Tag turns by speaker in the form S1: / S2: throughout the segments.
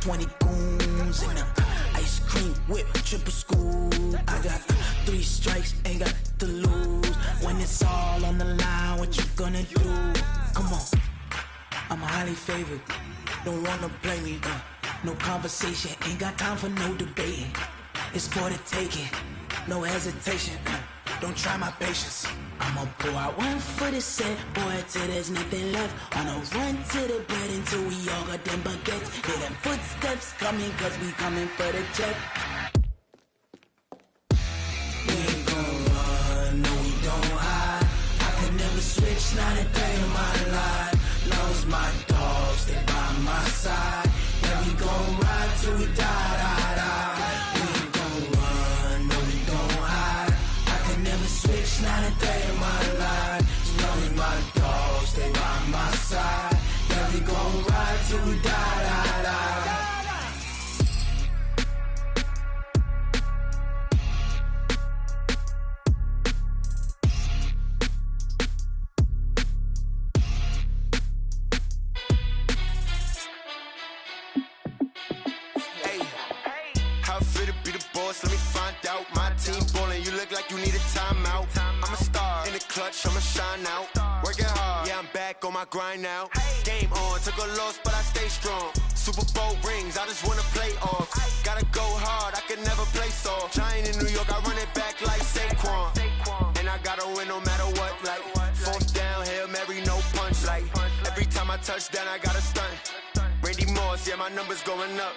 S1: 20 goons and a ice cream whip, triple scoop. I got 3 strikes, ain't got to lose. When it's all on the line, what you gonna do? Come on, I'm highly favored. Don't wanna play me, no conversation, ain't got time for no debating. It's for the taking, no hesitation. Don't try my patience. I'ma pour out one for the set, boy, till there's nothing left. On a run to the bread until we all got them baguettes. Hear them footsteps coming, cause we coming for the check. We ain't gon' run, no we don't hide. I could never switch, not a day in my life. Knows my dogs, they by my side. Yeah, we gon' ride till we die, die, die. We ain't gon' run, no we don't hide. I could never switch, not a day in my life. As long as my dogs, they by my side. Yeah, we gon' ride till we die, die, die.
S2: Let me find out. My team ballin', you look like you need a timeout. I'm a star in the clutch, I'ma shine out. Working hard, yeah, I'm back on my grind now. Game on, took a loss, but I stay strong. Super Bowl rings, I just wanna play off. Gotta go hard, I can never play soft. Giant in New York, I run it back like Saquon. And I gotta win no matter what, like 4th down, Hail Mary, no punch. Like every time I touch down, I gotta stunt. Randy Moss, yeah, my numbers going up.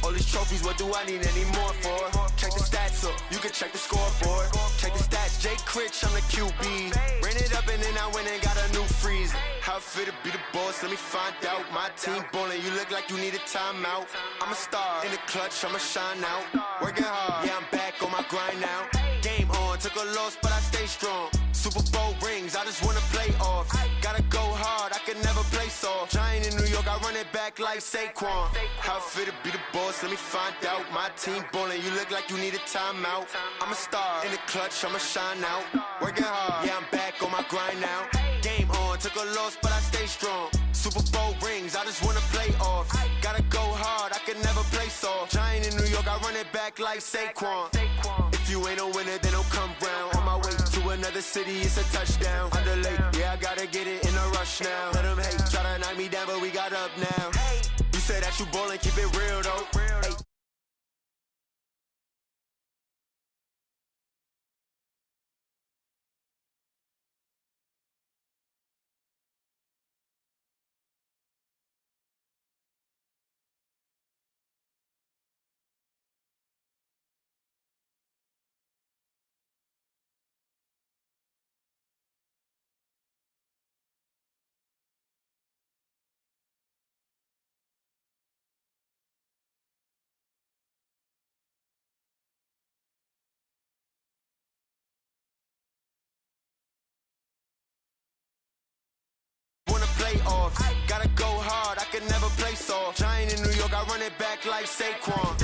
S2: All these trophies, what do I need any more for? Check the stats up, you can check the scoreboard. Check the stats, Jay Critch, I'm the QB. Ran it up and then I went and got a new freeze. How it feel to be the boss, let me find out. My team ballin', you look like you need a timeout. I'm a star in the clutch, I'ma shine out. Working hard, yeah, I'm back on my grind now. Game on, took a loss, but I stay strong. Super Bowl rings, I just wanna play off. Gotta go hard, I can never play soft. Giant in New York, I run it back like Saquon. How it feel to be the boss, let me find out. My team ballin', you look like you need a timeout. I'm a star in the clutch, I'ma shine out. Working hard, yeah, I'm back on my grind now. Game on, took a loss, but I stay strong. Super Bowl rings, I just wanna play off. Gotta go hard, I can never play soft. Giant in New York, I run it back like Saquon. If you ain't a winner, then don't come round. On my way to another city, it's a touchdown. Underlay, yeah, I gotta get it in a rush now. Let them hate, try to knock me down, but we got up now. You say that you ballin', keep it real though. Hey. Off. Gotta go hard, I can never play soft. Giant in New York, I run it back like Saquon.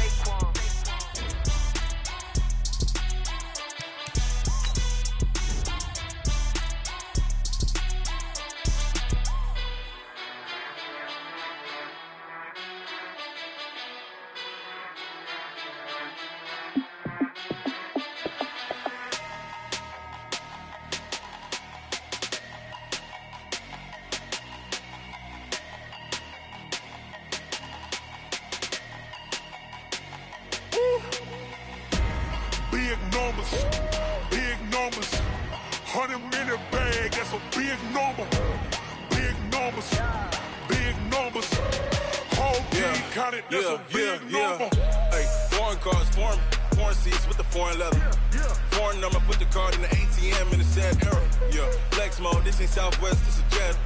S3: Big numbers, 100 in the bag, that's a big number. Big numbers, big numbers. Whole team counted, that's a big number.
S4: Hey, foreign cars, foreign seats with the foreign leather. Foreign number, put the card in the ATM in the sad era. Yeah, flex mode, this ain't Southwest, this is Jet.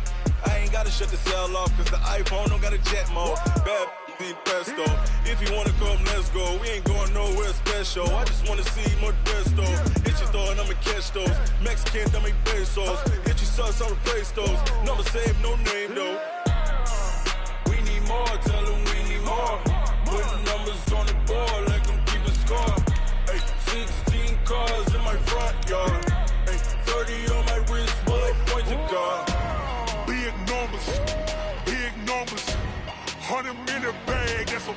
S4: I ain't gotta shut the cell off, cause the iPhone don't got a jet mode. Bad need pesto. If you wanna come, let's go. We ain't going nowhere special. I just wanna see more pesto. Hit your thought, I'ma catch those. Mexican, I make pesos. Hit your sus, I'll replace those. Number save, no name though. We need more, tell them we need more. Putting numbers on the board like I'm keeping score. Hey, 16 cars in my front yard. Hey, 30 on my wrist, bullet point to God.
S3: Big numbers, 100 in the bag, that's a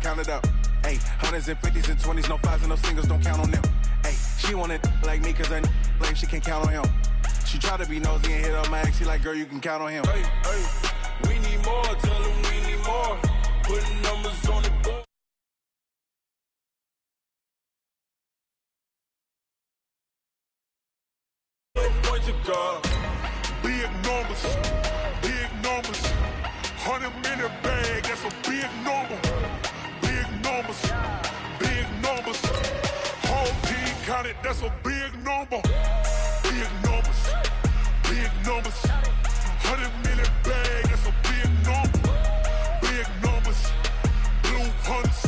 S4: count it up. Hey, hundreds and fifties and 20s, no fives and no singles, don't count on them. Hey, she wanted like me cause her like she can't count on him. She tried to be nosy and hit on my ex, she like, girl, you can count on him.
S3: Hey, we need more, tell them we need more. Putting numbers on the board. Point to God. Big numbers, 100 minute bag, that's a big number. Big numbers, whole team counted, that's a big number. Big numbers, 100 minute bag, that's a big number. Big numbers, blue hunts,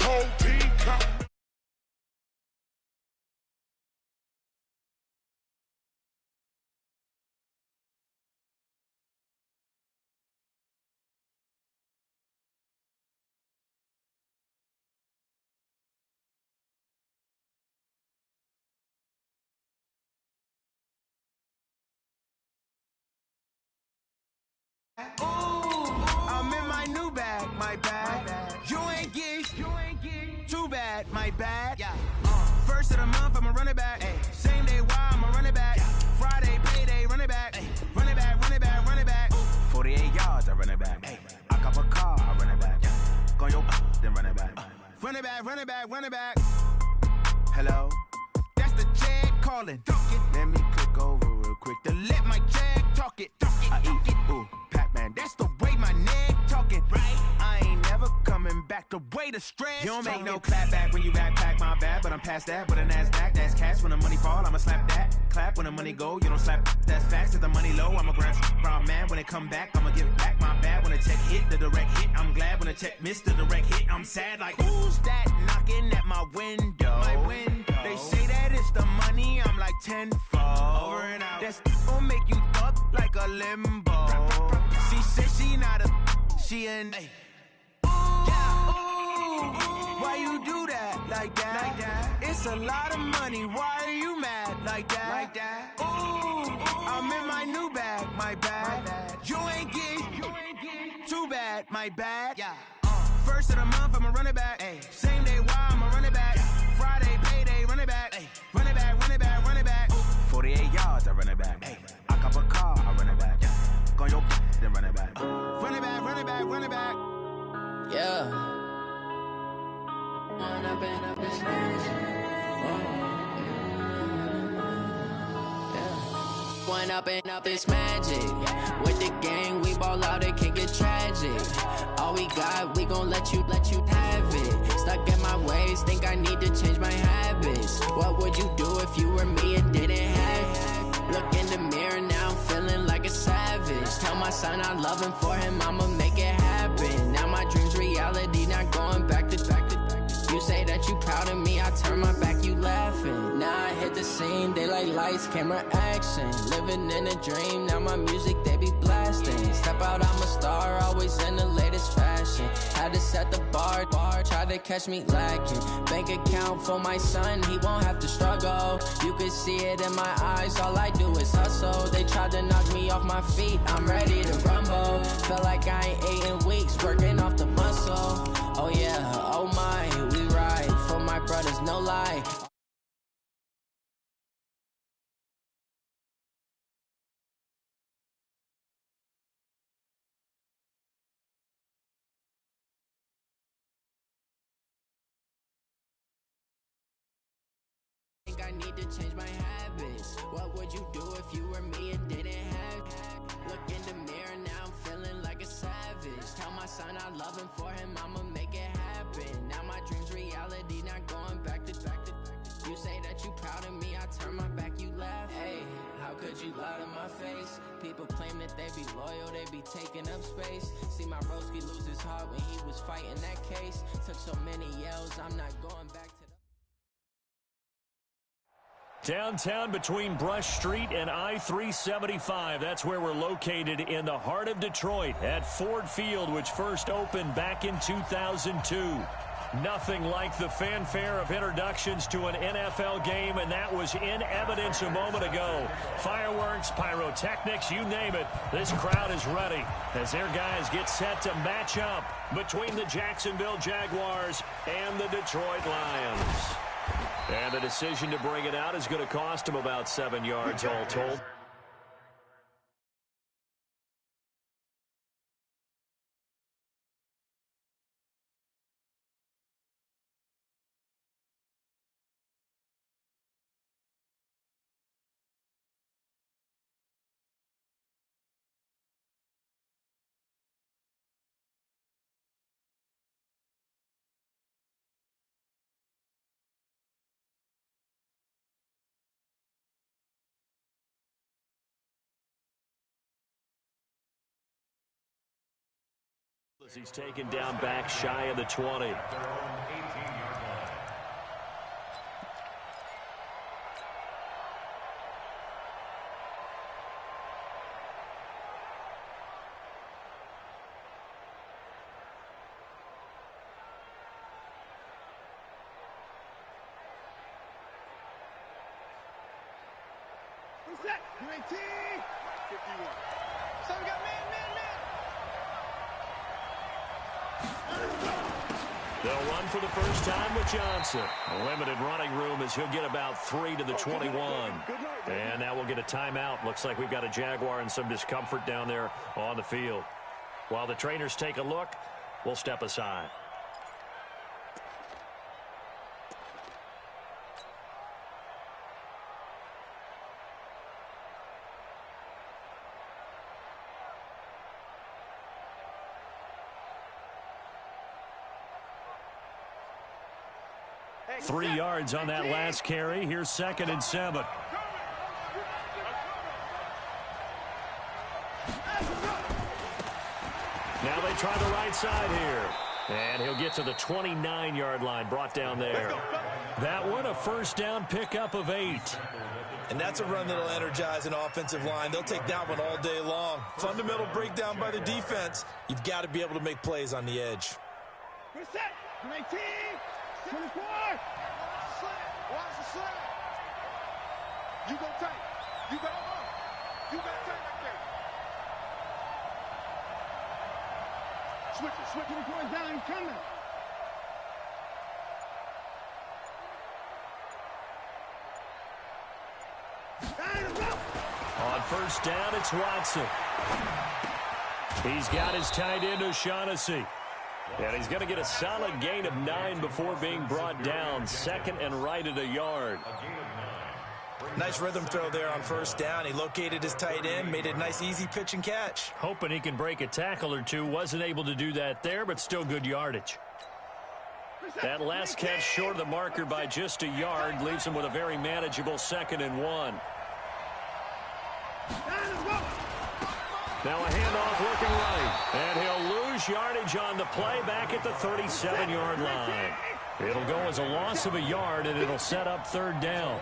S3: whole team counted.
S1: Ooh, I'm in my new bag, my bad. You ain't get too bad, my bad. Yeah. First of the month, I'ma run it back. Ay. Same day, why I'ma run it back. Yeah. Friday, payday, run it back. Ay. Run it back, run it back, run it back. Ooh. 48 yards, I run it back. Ay. I cop a car, I run it back. Yeah. Go your then run it back. Run it back, run it back, run it back. Hello, that's the Jag calling. Let me click over real quick to let my Jag talk it. I eat it, ooh, Pac-Man, that's the way my neck talking. Right, I ain't never coming back the way the stress. You don't make no clap back when you backpack, my bad, but I'm past that. With a NASDAQ, that's cash. When the money fall, I'ma slap that. Clap when the money go, you don't slap. That's facts. If the money low, I'ma grab brown man. When it come back, I'ma give back my bad. When the check hit, the direct hit, I'm glad. When the check missed the direct hit, I'm sad. Like, who's that knocking at my window? My window. They say that it's the money, I'm like tenfold. Over and out. That's gon' make you up like a limbo. She said she not a, she an. Ooh, yeah, ooh, why you do that like that? Like that? It's a lot of money. Why are you mad like that? Like that? Ooh, I'm in my new bag, my bad. You ain't get too bad, my bad. Yeah. First of the month, I'ma run it back. Ay. Same day, why I'ma run it back. Yeah. Friday, payday, run it back. Ay. Run it back, run it back, run it back. Ooh. 48 yards, I run it back. Ay. I cop a car, I run it back. Yeah. Go your then run it back. Run it back, run it back, run it back.
S5: Yeah. Run up and up this One up and up is magic. With the gang, we ball out, it can get tragic. All we got, we gon' let you have it. Stuck in my ways, think I need to change my habits. What would you do if you were me and didn't have it? Look in the mirror now, I'm feeling like a savage. Tell my son I love him, for him I'ma make it happen. Now my dream's reality, not going back to. You say that you proud of me, I turn my back, you laughing. Now I hit the scene, they like lights, camera, action. Living in a dream, now my music, they be blasting. Step out, I'm a star, always in the latest fashion. Had to set the bar, try to catch me lacking. Bank account for my son, he won't have to struggle. You can see it in my eyes, all I do is hustle. They tried to knock me off my feet, I'm ready to rumble. Felt like I ain't ate in weeks, working off the muscle. Oh yeah, oh my, we ride for my brothers, no lie. Think I need to change my habits. What would you do if you were me and didn't have? Look in the mirror now, I'm feeling like a savage. Tell my son I love him, for him I'ma make it happen. Now my dream's reality, not going back to. You say that you proud of me, I turn my back, you laugh. Hey, how could you lie to my face? People claim that they be loyal, they be taking up space. See my broski lose his heart when he was fighting that case. Took so many yells, I'm not going back to.
S6: Downtown between Brush Street and I-375. That's where we're located in the heart of Detroit at Ford Field, which first opened back in 2002. Nothing like the fanfare of introductions to an NFL game, and that was in evidence a moment ago. Fireworks, pyrotechnics, you name it. This crowd is ready as their guys get set to match up between the Jacksonville Jaguars and the Detroit Lions. And the decision to bring it out is going to cost them about 7 yards all told. As he's taken down back shy of the 20.
S7: Set, 19, 51. So we got man.
S6: They'll run for the first time with Johnson. A limited running room as he'll get about 3 to the 21. And now we'll get a timeout. Looks like we've got a Jaguar and some discomfort down there on the field. While the trainers take a look, we'll step aside.
S7: Hey,
S6: 3 yards on that last carry. Here's 2nd and 7. Now they try the right side here. And he'll get to the 29-yard line, brought down there. That one, a first down pickup of 8.
S8: And that's a run that'll energize an offensive line. They'll take that one all day long. Fundamental breakdown by the defense. You've got to be able to make plays on the edge.
S7: We're set. 19, 24. Watch the slant. You go tight. You got tight right there. Switch it. 24 down. He's coming.
S6: On first down, it's Watson. He's got his tight end, O'Shaughnessy. And he's going to get a solid gain of 9 before being brought down. 2nd and right at a yard.
S8: Nice rhythm throw there on first down. He located his tight end, made a nice easy pitch and catch.
S6: Hoping he can break a tackle or two. Wasn't able to do that there, but still good yardage. That last catch short of the marker by just a yard leaves him with a very manageable 2nd and 1. Now a handoff looking right. And he'll lose yardage on the play back at the 37-yard line. It'll go as a loss of a yard, and it'll set up 3rd down.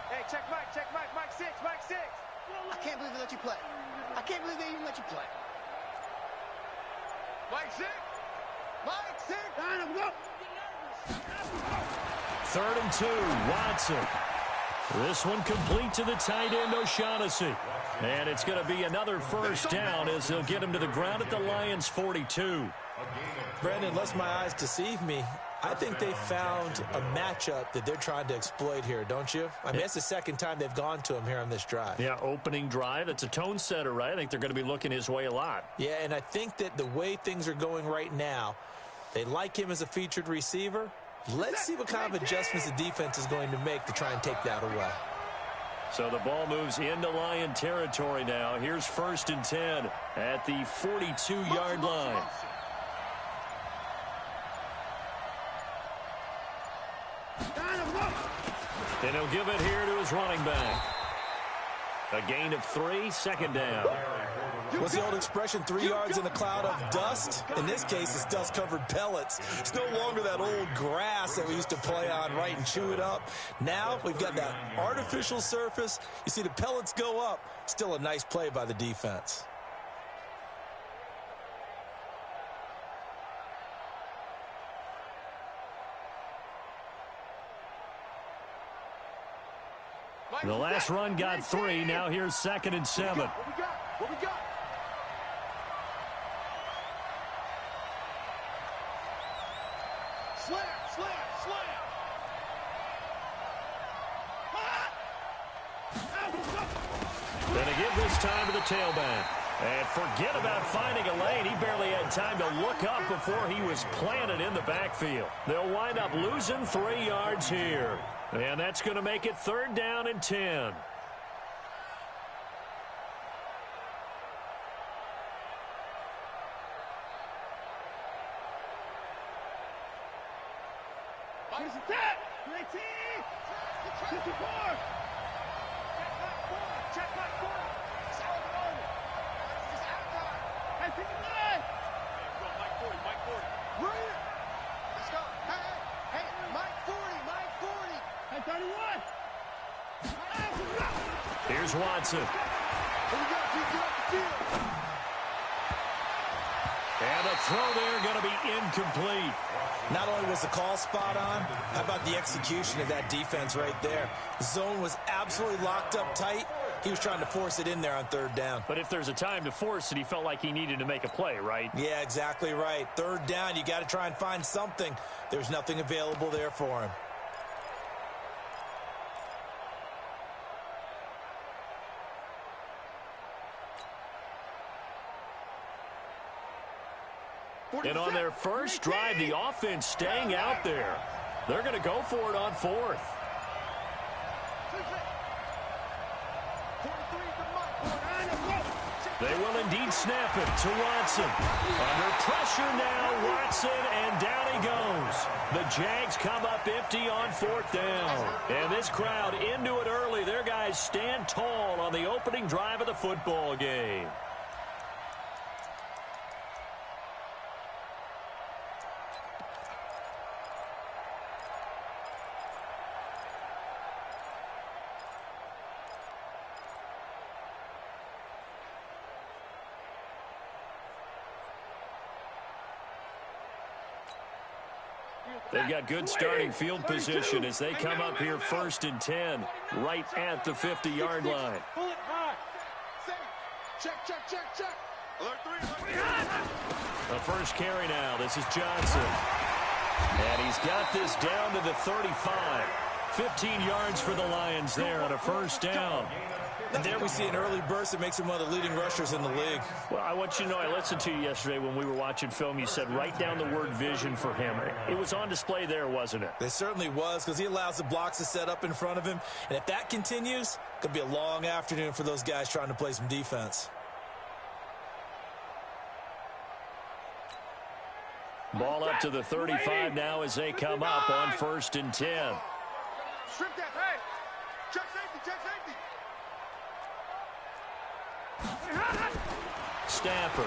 S7: Hey, check Mike 6. I can't believe they let you play. I can't believe they even let you play. Mike 6.
S6: 3rd and 2, Watson. This one complete to the tight end, O'Shaughnessy. And it's going to be another first down as they'll get him to the ground at the Lions' 42.
S8: Brandon, unless my eyes deceive me, I think they found a matchup that they're trying to exploit here, don't you? I mean, that's the second time they've gone to him here on this drive.
S6: Yeah, opening drive. It's a tone setter, right? I think they're going to be looking his way a lot.
S8: Yeah, and I think that the way things are going right now, they like him as a featured receiver. Let's see what kind of adjustments the defense is going to make to try and take that away.
S6: So the ball moves into Lion territory now. Here's 1st and 10 at the 42-yard line. And he'll give it here to his running back. A gain of 3, 2nd down.
S8: What's the old expression, 3 yards in a cloud of dust? In this case, it's dust-covered pellets. It's no longer that old grass that we used to play on, right, and chew it up. Now we've got that artificial surface. You see the pellets go up. Still a nice play by the defense.
S6: The last run got 3. Now here's 2nd and 7.
S7: What we got? What we got? Slam, slam, slam.
S6: Gonna give this time to the tailback. And forget about finding a lane. He barely had time to look up before he was planted in the backfield. They'll wind up losing 3 yards here. And that's going to make it 3rd down and 10.
S7: Here's the tap. 19. 54. Check back 4. Solid roll. This is out time. Hey, 59. Go, Mike 40, Mike 40. We're in. Let's go. Hey, Mike 40, Mike 40. Hey, 31.
S6: Here's Watson.
S7: Here we go, get off the field.
S6: And the throw there going to be incomplete.
S8: Not only was the call spot on, how about the execution of that defense right there? The zone was absolutely locked up tight. He was trying to force it in there on 3rd down.
S6: But if there's a time to force it, he felt like he needed to make a play, right?
S8: Yeah, exactly right. 3rd down, you got to try and find something. There's nothing available there for him.
S6: And on their first drive, the offense staying out there. They're going to go for it on 4th. They will indeed snap it to Watson. Under pressure now, Watson, and down he goes. The Jags come up empty on 4th down. And this crowd into it early. Their guys stand tall on the opening drive of the football game. They've got good starting field position as they come up here 1st and 10, right at the 50-yard line.
S7: Pull it high. Check, check, check, check. Alert 3.
S6: The first carry now. This is Johnson. And he's got this down to the 35. 15 yards for the Lions there on a 1st down.
S8: And there we see an early burst that makes him one of the leading rushers in the league.
S6: Well, I want you to know, I listened to you yesterday when we were watching film. You said write down the word vision for him. It was on display there, wasn't it?
S8: It certainly was, because he allows the blocks to set up in front of him. And if that continues, it could be a long afternoon for those guys trying to play some defense.
S6: Ball up to the 35 now as they come up on 1st and 10.
S7: Strip that, hey. Check safety, check safety.
S6: Stafford.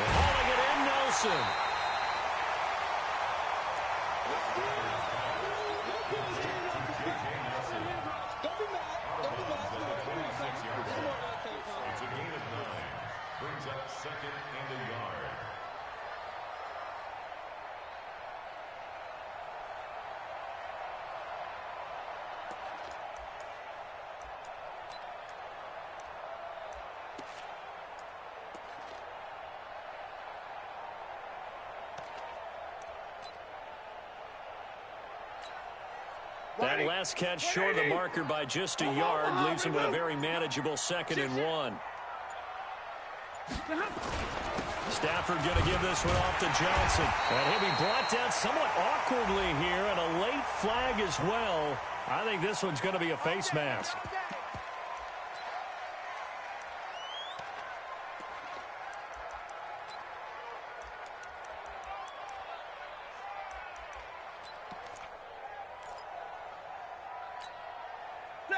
S6: Hauling it in, Nelson.
S9: It's a gain of 9. Brings up 2nd and a yard.
S6: That last catch short of the marker by just a yard leaves him with a very manageable 2nd and 1. Stafford going to give this one off to Johnson. And he'll be brought down somewhat awkwardly here, and a late flag as well. I think this one's going to be a face mask.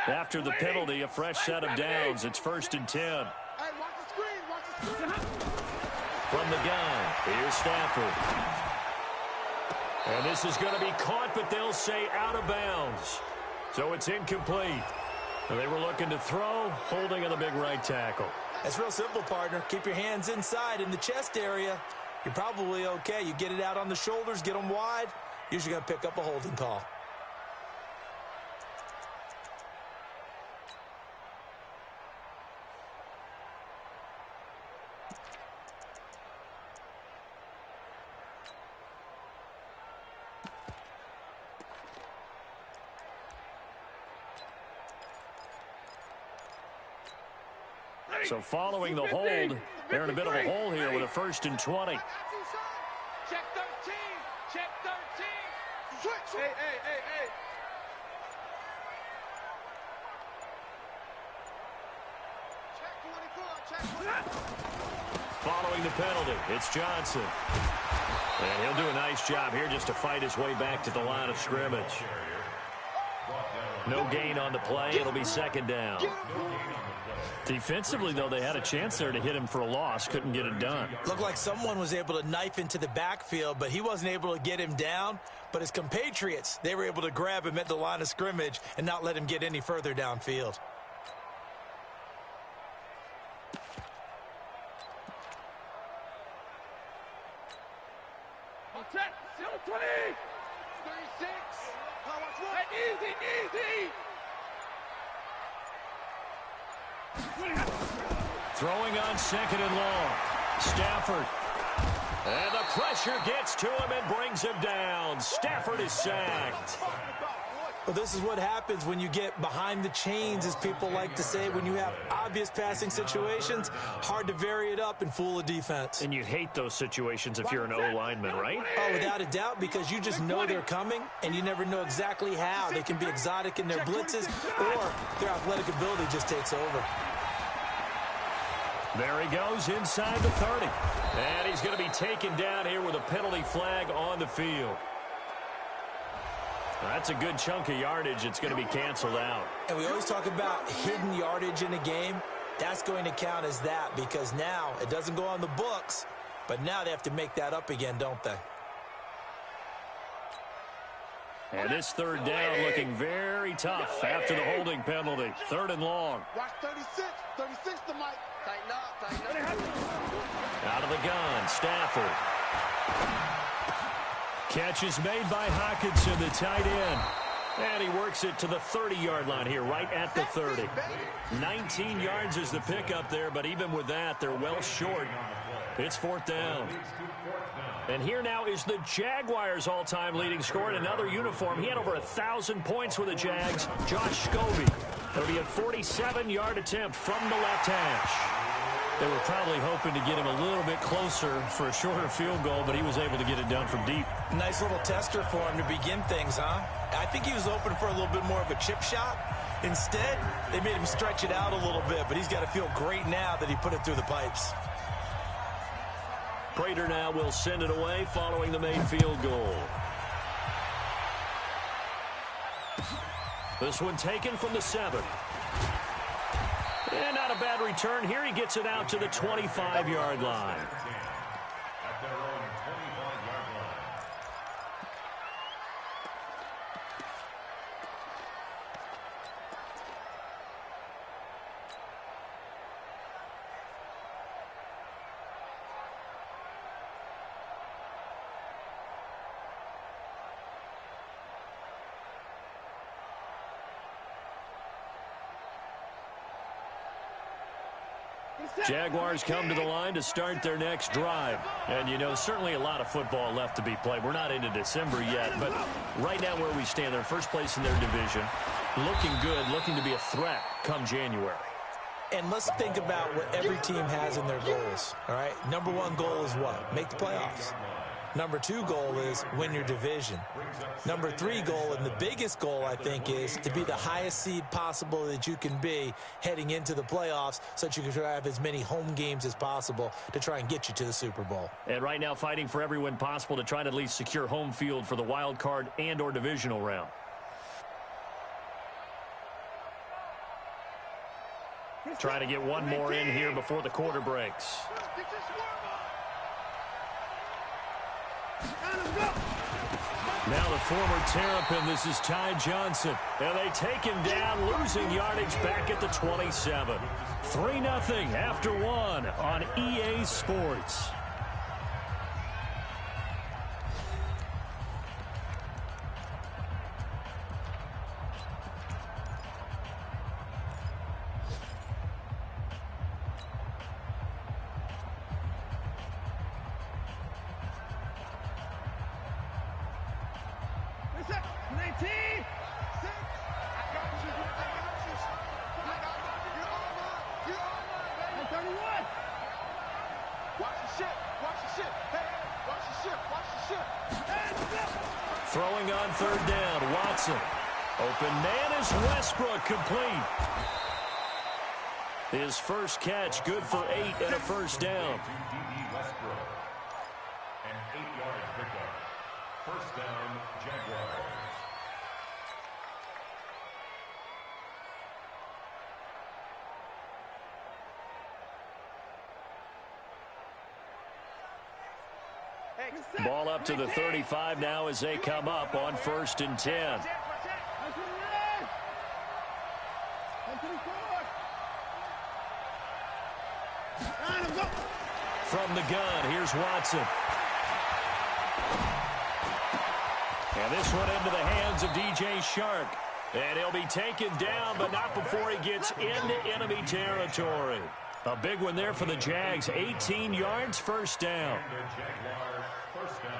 S7: After the penalty, a fresh set of downs. It's 1st and 10.
S6: From the gun, here's Stafford. And this is going to be caught, but they'll say out of bounds. So it's incomplete. They were looking to throw, holding on the big right tackle.
S8: That's real simple, partner. Keep your hands inside in the chest area. You're probably okay. You get it out on the shoulders, get them wide. Usually going to pick up a holding call.
S6: So following the hold, they're in a bit of a hole here with a 1st and 20.
S7: Check 13. Check 13. Switch. Hey. Check 24. Check 24.
S6: Following the penalty, it's Johnson. And he'll do a nice job here just to fight his way back to the line of scrimmage. No gain on the play. It'll be 2nd down. Defensively, though, they had a chance there to hit him for a loss. Couldn't get it done.
S8: Looked like someone was able to knife into the backfield, but he wasn't able to get him down. But his compatriots, they were able to grab him at the line of scrimmage and not let him get any further downfield.
S7: Check. 20. 36. Easy.
S6: Throwing on 2nd and long. Stafford. And the pressure gets to him and brings him down. Stafford is sacked.
S8: Well, this is what happens when you get behind the chains, as people like to say. When you have obvious passing situations, hard to vary it up and fool a defense.
S6: And you hate those situations if you're an O-lineman, right?
S8: Oh, without a doubt, because you just know they're coming, and you never know exactly how. They can be exotic in their blitzes, or their athletic ability just takes over.
S6: There he goes inside the 30. And he's going to be taken down here with a penalty flag on the field. That's a good chunk of yardage. It's going to be canceled out.
S8: And we always talk about hidden yardage in a game. That's going to count as that, because now it doesn't go on the books, but now they have to make that up again, don't they?
S6: And this 3rd down looking very tough after the holding penalty. 3rd and long.
S7: Watch 36. 36 to Mike. Tighten up.
S6: Out of the gun, Stafford. Catch is made by Hockenson, the tight end. And he works it to the 30-yard line here, right at the 30. 19 yards is the pickup there, but even with that, they're well short. It's 4th down. And here now is the Jaguars' all-time leading scorer in another uniform. He had over 1,000 points with the Jags, Josh Scobie. It'll be a 47-yard attempt from the left hash. They were probably hoping to get him a little bit closer for a shorter field goal, but he was able to get it done from deep.
S8: Nice little tester for him to begin things, huh? I think he was open for a little bit more of a chip shot. Instead, they made him stretch it out a little bit, but he's got to feel great now that he put it through the pipes.
S6: Prater now will send it away following the made field goal. This one taken from the 7. And not a bad return here. He gets it out to the 25-yard line.
S9: At their own 25-yard line.
S6: Jaguars come to the line to start their next drive. And, you know, certainly a lot of football left to be played. We're not into December yet, but right now where we stand, they're first place in their division. Looking good, looking to be a threat come January.
S8: And let's think about what every team has in their goals, all right? Number 1 goal is what? Make the playoffs. Number 2 goal is win your division. Number 3 goal, and the biggest goal, I think, is to be the highest seed possible that you can be heading into the playoffs so that you can have as many home games as possible to try and get you to the Super Bowl.
S6: And right now fighting for every win possible to try to at least secure home field for the wild card and or divisional round. Trying to get one more in here before the quarter breaks. Now the former Terrapin, this is Ty Johnson. And they take him down, losing yardage back at the 27. 3-0 after one on EA Sports. Throwing on third down, Watson. Open man is Westbrook, complete. His first catch, good for 8 and a first down.
S9: Westbrook. An 8-yard pickup. First down, Jaguars.
S6: Ball up to the 35 now as they come up on 1st and 10. From the gun, here's Watson. And this one into the hands of DJ Shark. And he'll be taken down, but not before he gets into enemy territory. A big one there for the Jags. 18 yards, first down.
S9: The Jaguars, first down.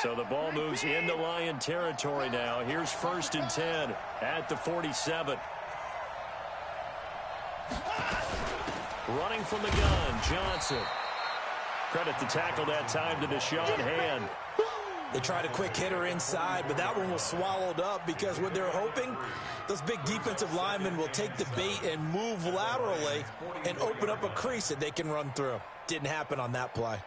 S6: So the ball moves into Lion territory now. Here's 1st and 10 at the 47. Running from the gun, Johnson. Credit the tackle that time to Deshaun Hand.
S8: They tried a quick hitter inside, but that one was swallowed up because what they're hoping, those big defensive linemen will take the bait and move laterally and open up a crease that they can run through. Didn't happen on that play.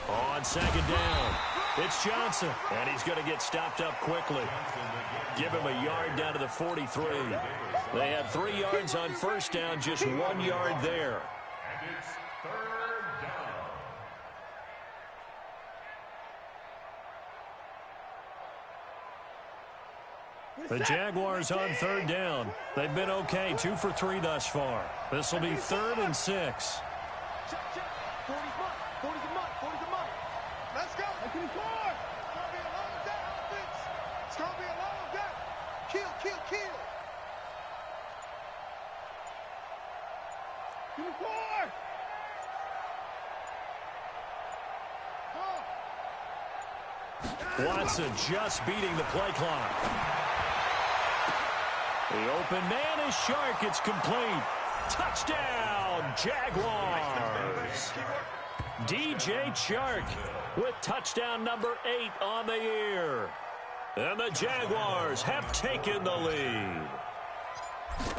S6: On 2nd down, it's Johnson, and he's going to get stopped up quickly. Give him a yard down to the 43. They had 3 yards on 1st down, just 1 yard there.
S9: And it's 3rd down.
S6: The Jaguars on 3rd down. They've been okay, 2 for 3 thus far. This will be 3rd and 6.
S7: Let's go. It's going to be a long day, offense. It's going to be a long day. Kill, kill, kill. Give me 4.
S6: Watson just beating the play clock. The open man is Shark. It's complete. Touchdown, Jaguars. DJ Chark with touchdown number 8 on the year. And the Jaguars have taken the lead.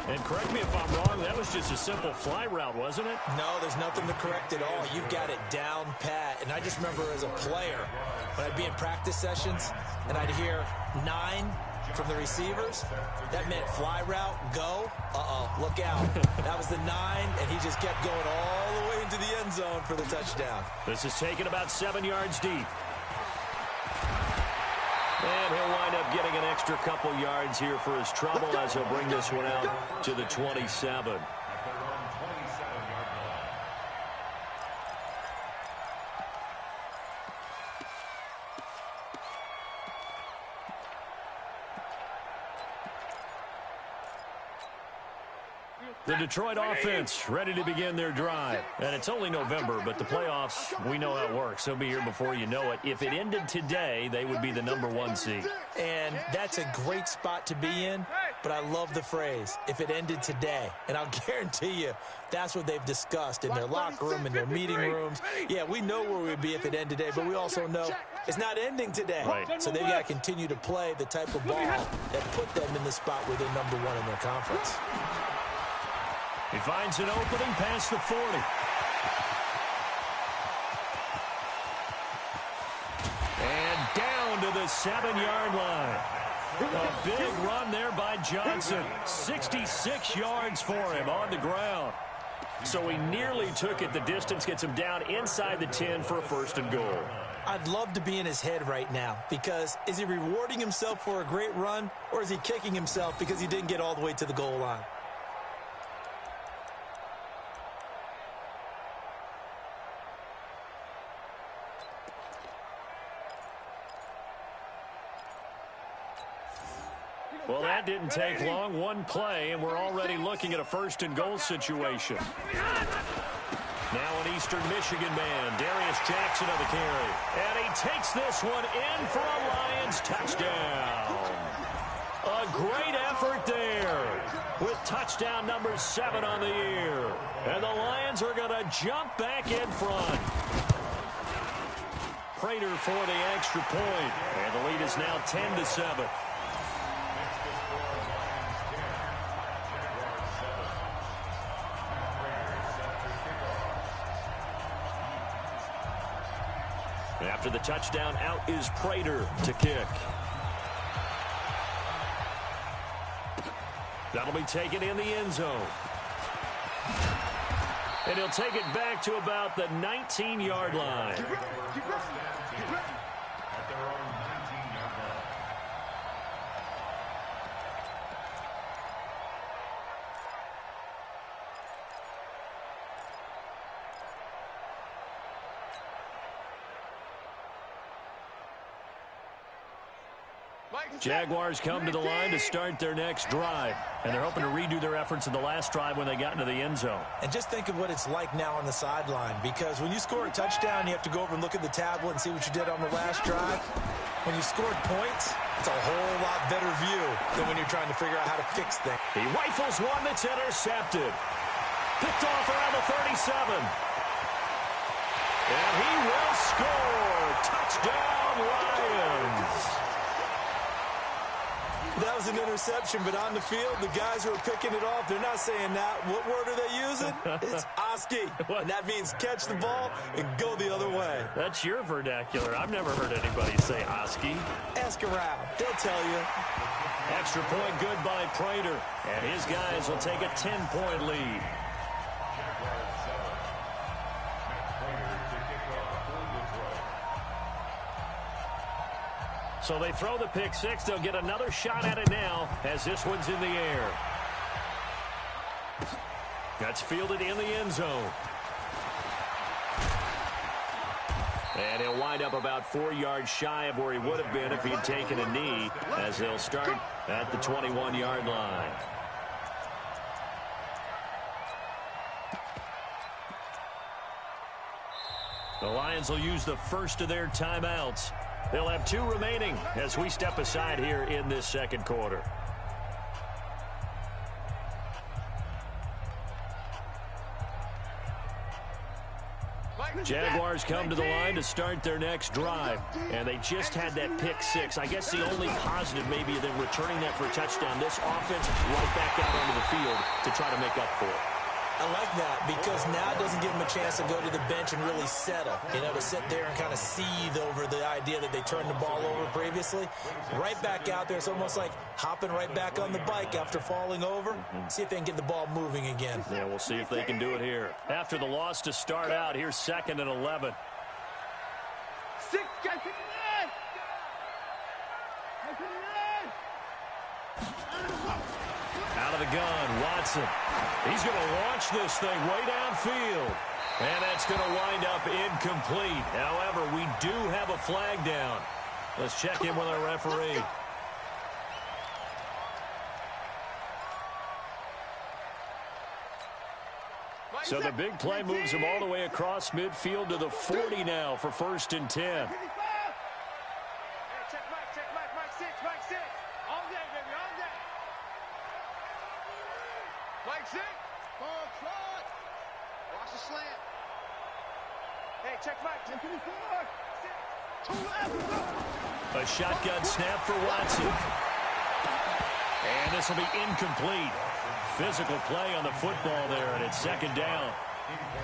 S6: And correct me if I'm wrong, that was just a simple fly route, wasn't it?
S8: No, there's nothing to correct at all. You've got it down pat. And I just remember as a player, when I'd be in practice sessions and I'd hear 9 from the receivers, that meant fly route, go, look out. That was the 9, and he just kept going all the way into the end zone for the touchdown.
S6: This is taken about 7 yards deep. And he'll wind up getting an extra couple yards here for his trouble as he'll bring this one out to the 27. The Detroit offense ready to begin their drive. And it's only November, but the playoffs, we know how it works. They'll be here before you know it. If it ended today, they would be the #1 seed.
S8: And that's a great spot to be in, but I love the phrase, if it ended today. And I'll guarantee you, that's what they've discussed in their locker room, in their meeting rooms. Yeah, we know where we'd be if it ended today, but we also know it's not ending today.
S6: Right.
S8: So they've got to continue to play the type of ball that put them in the spot where they're #1 in their conference.
S6: He finds an opening past the 40. And down to the 7-yard line. A big run there by Johnson. 66 yards for him on the ground. So he nearly took it the distance, gets him down inside the 10 for a 1st and goal.
S8: I'd love to be in his head right now, because is he rewarding himself for a great run, or is he kicking himself because he didn't get all the way to the goal line?
S6: Well, that didn't take long. One play, and we're already looking at a 1st and goal situation. Now an Eastern Michigan man, Darius Jackson on the carry. And he takes this one in for a Lions touchdown. A great effort there with touchdown number 7 on the year. And the Lions are going to jump back in front. Prater for the extra point. And the lead is now 10-7. After the touchdown, out is Prater to kick. That'll be taken in the end zone. And he'll take it back to about the 19-yard line. Jaguars come to the line to start their next drive. And they're hoping to redo their efforts in the last drive when they got into the end zone.
S8: And just think of what it's like now on the sideline, because when you score a touchdown, you have to go over and look at the tablet and see what you did on the last drive. When you scored points, it's a whole lot better view than when you're trying to figure out how to fix things.
S6: He rifles one that's intercepted. Picked off around the 37. And he will score. Touchdown, Lions.
S8: That was an interception, but on the field, the guys who are picking it off, they're not saying that. What word are they using? It's Oski. And that means catch the ball and go the other way.
S6: That's your vernacular. I've never heard anybody say Oski.
S8: Ask around. They'll tell you.
S6: Extra point good by Prater. And his guys will take a 10-point lead. So they throw the pick six. They'll get another shot at it now as this one's in the air. That's fielded in the end zone. And he'll wind up about 4 yards shy of where he would have been if he had taken a knee, as they'll start at the 21-yard line. The Lions will use the first of their timeouts. They'll have 2 remaining as we step aside here in this second quarter. Jaguars come to the line to start their next drive, and they just had that pick six. I guess the only positive maybe than returning that for a touchdown, this offense right back out onto the field to try to make up for it.
S8: I like that, because now it doesn't give them a chance to go to the bench and really settle. You know, to sit there and kind of seethe over the idea that they turned the ball over previously. Right back out there. It's almost like hopping right back on the bike after falling over. See if they can get the ball moving again.
S6: Yeah, we'll see if they can do it here. After the loss to start out, here's 2nd and 11.
S7: 6 guys, take it in! Take it in!
S6: Out of the gun, Watson. He's going to launch this thing way downfield. And that's going to wind up incomplete. However, we do have a flag down. Let's check in with our referee. So the big play moves him all the way across midfield to the 40 now for 1st and 10.
S7: Hey, check Mike 6. All day, baby, all day. Mike 6. Ball shot. Watch the slant. Hey, check Mike. 10-4. 6. 2 left.
S6: A shotgun snap for Watson. And this will be incomplete. Physical play on the football there, and it's 2nd down.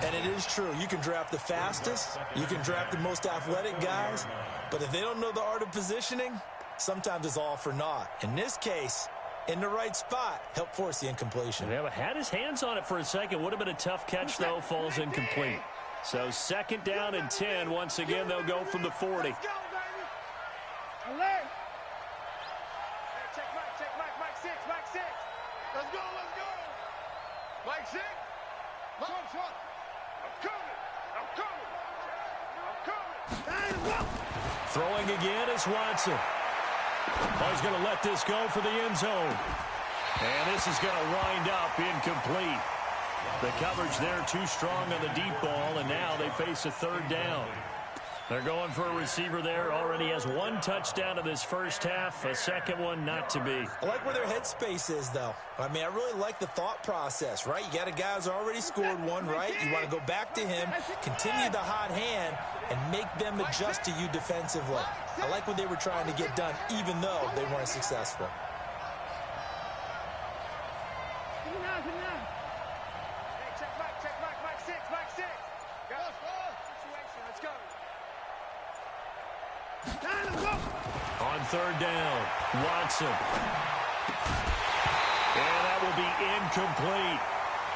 S8: And it is true. You can draft the fastest. You can draft the most athletic guys. But if they don't know the art of positioning, sometimes it's all for naught. In this case, in the right spot, help force the incompletion.
S6: Yeah, had his hands on it for a second. Would have been a tough catch, though. Falls incomplete. So 2nd down and 10. Once again, they'll go from the 40.
S7: Let's go, baby. Alert. Hey, check Mike 6. Let's go. Mike 6. Shot. I'm coming.
S6: Throwing again is Watson. He's going to let this go for the end zone. And this is going to wind up incomplete. The coverage there too strong on the deep ball, and now they face a 3rd down. They're going for a receiver there. Already has 1 touchdown in this first half. A second one not to be.
S8: I like where their headspace is, though. I mean, I really like the thought process, right? You got a guy who's already scored 1, right? You want to go back to him, continue the hot hand, and make them adjust to you defensively. I like what they were trying to get done, even though they weren't successful.
S7: Hey, check Mike 6. Go. Situation. Let's go.
S6: On 3rd down, Watson. And that will be incomplete.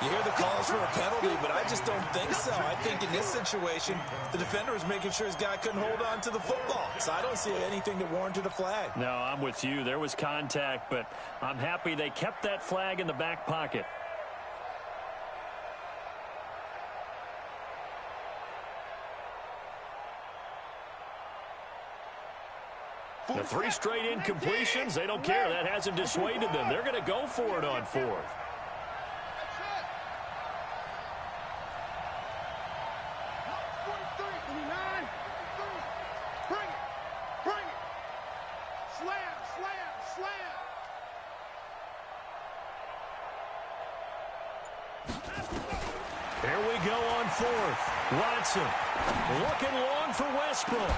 S8: You hear the calls for a penalty, but I just don't think so. I think in this situation, the defender was making sure his guy couldn't hold on to the football. So I don't see anything that warranted a flag.
S6: No, I'm with you. There was contact, but I'm happy they kept that flag in the back pocket. The 3 straight incompletions, they don't care. That hasn't dissuaded them. They're going to go for it on 4th.
S7: Bring it. Slam.
S6: Here we go on 4th. Watson looking long for Westbrook.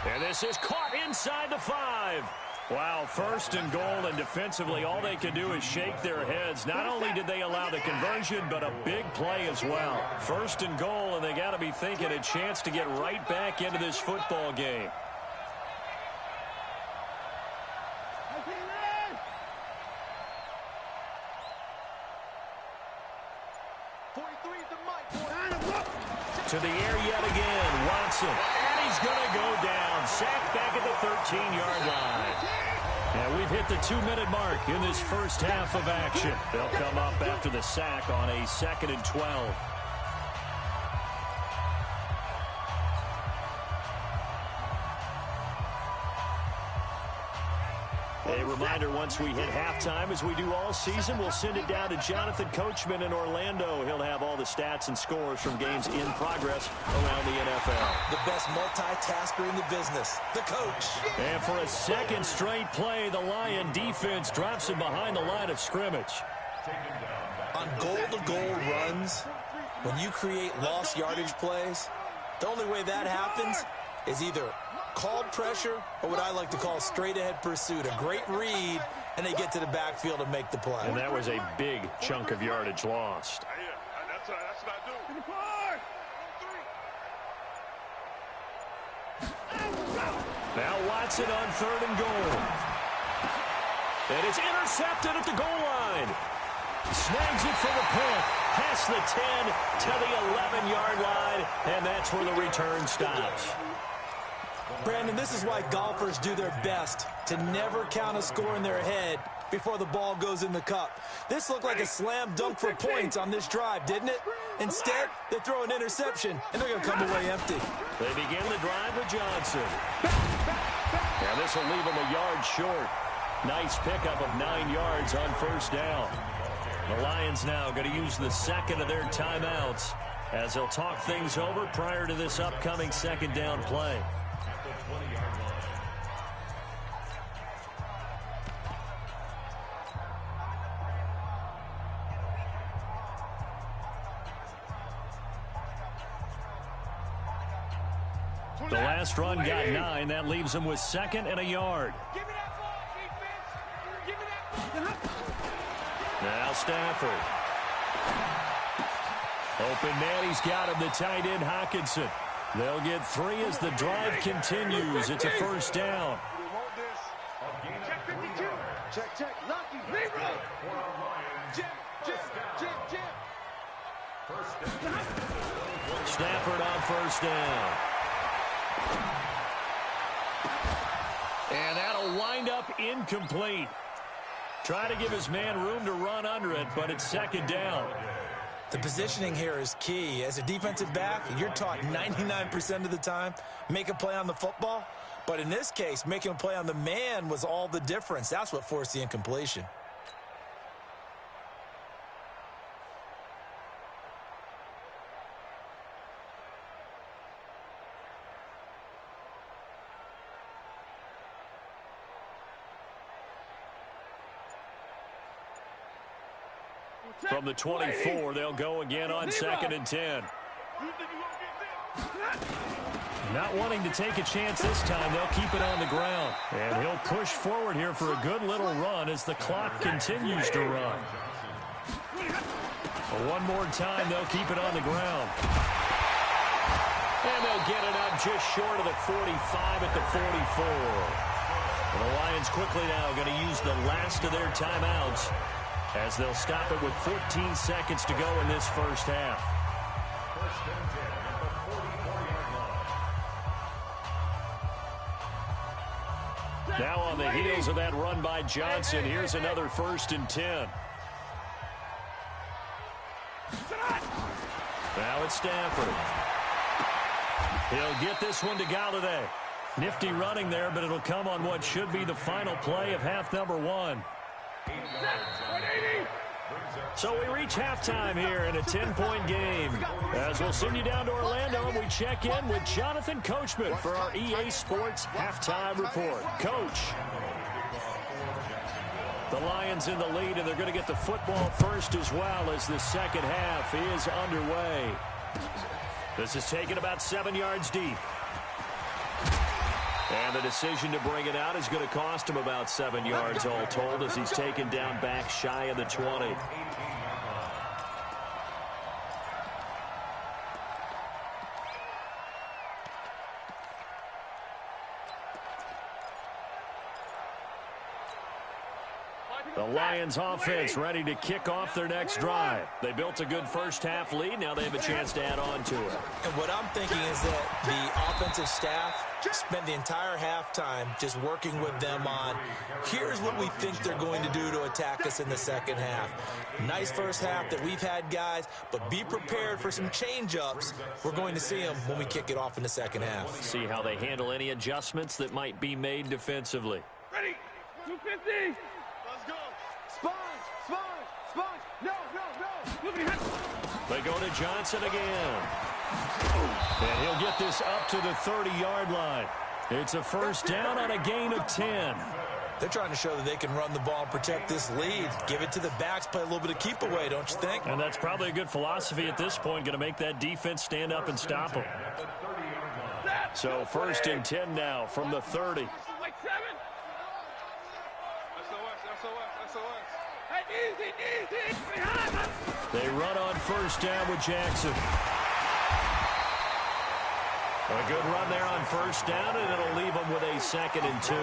S6: And this is caught inside the 5. Wow, 1st and goal, and defensively all they can do is shake their heads. Not only did they allow the conversion, but a big play as well. 1st and goal, and they got to be thinking a chance to get right back into this football game. To the air yet again, Watson. And he's going to go down. Sacked back at the 13-yard line. And we've hit the 2-minute mark in this first half of action. They'll come up after the sack on a 2nd and 12. A reminder, once we hit halftime, as we do all season, we'll send it down to Jonathan Coachman in Orlando. He'll have all the stats and scores from games in progress around the NFL.
S8: The best multitasker in the business, the coach.
S6: And for a 2nd straight play, the Lion defense drops him behind the line of scrimmage.
S8: On goal-to-goal runs, when you create lost yardage plays, the only way that happens is either called pressure or what I like to call straight-ahead pursuit. A great read, and they get to the backfield and make the play.
S6: And that was a big chunk of yardage lost.
S3: That's what I do.
S6: Now Watson on 3rd and goal. And it's intercepted at the goal line. Snags it for the pick. Past the 10 to the 11-yard line, and that's where the return stops.
S8: Brandon, this is why golfers do their best to never count a score in their head before the ball goes in the cup. This looked like a slam dunk for points on this drive, didn't it? Instead, they throw an interception, and they're going to come away empty.
S6: They begin the drive with Johnson. And this will leave them a yard short. Nice pickup of 9 yards on 1st down. The Lions now going to use the second of their timeouts as they'll talk things over prior to this upcoming second down play. The last run got 9. That leaves them with second and a yard.
S7: Give me that ball, defense. Give me that ball.
S6: Now Stafford. Open man, he's got him, the tight end Hockenson. They'll get 3 as the drive continues. It's a first down.
S7: Check 52. Check. Lucky. Leroy. Jim.
S6: Stafford on first down. And that'll wind up incomplete. Try to give his man room to run under it, but it's second down.
S8: The positioning here is key. As a defensive back, you're taught 99% of the time, make a play on the football. But in this case, making a play on the man was all the difference. That's what forced the incompletion.
S6: From the 24, they'll go again on second and 10. Not wanting to take a chance this time, they'll keep it on the ground. And he'll push forward here for a good little run as the clock continues to run. One more time, they'll keep it on the ground. And they'll get it up just short of the 45 at the 44. And the Lions quickly now going to use the last of their timeouts as they'll stop it with 14 seconds to go in this first half. Now on the heels of that run by Johnson, here's another 1st and 10. Now it's Stafford. He'll get this one to Galladay. Nifty running there, but it'll come on what should be the final play of half number 1. So we reach halftime here in a 10-point game. As we'll send you down to Orlando, and we check in with Jonathan Coachman for our EA Sports Halftime Report. Coach. The Lions in the lead, and they're going to get the football first as well as the second half is underway. This is taken about 7 yards deep. And the decision to bring it out is going to cost him about 7 yards all told as he's taken down back shy of the 20. The Lions offense ready to kick off their next drive. They built a good first half lead. Now they have a chance to add on to it.
S8: And what I'm thinking is that the offensive staff spent the entire halftime just working with them on, here's what we think they're going to do to attack us in the second half. Nice first half that we've had, guys, but be prepared for some change-ups. We're going to see them when we kick it off in the second half.
S6: See how they handle any adjustments that might be made defensively.
S7: Ready? 250. Let's go. Sponge. No. Look at him.
S6: They go to Johnson again. And he'll get this up to the 30-yard line. It's a first down on a gain of 10.
S8: They're trying to show that they can run the ball and protect this lead. Give it to the backs, play a little bit of keep away, don't you think?
S6: And that's probably a good philosophy at this point, going to make that defense stand up and stop them. So 1st and 10 now from the 30.
S7: Like 7. SOS. Easy.
S6: They run on first down with Jackson. A good run there on first down, and it'll leave them with a 2nd and 2.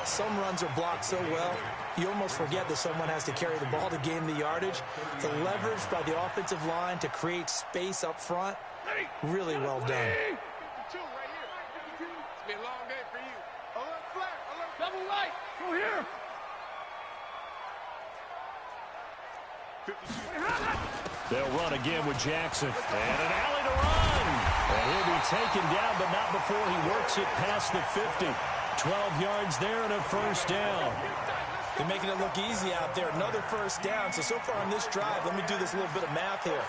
S8: Some runs are blocked so well, you almost forget that someone has to carry the ball to gain the yardage. The leverage by the offensive line to create space up front, really well done.
S7: 52 right here. 52. It's been a long day for you. Alert flare. Alert. Double light. Go here. 52.
S6: They'll run again with Jackson. And an alley to run. And he'll be taken down, but not before he works it past the 50. 12 yards there and a first down.
S8: They're making it look easy out there. Another first down. So far on this drive, let me do this little bit of math here.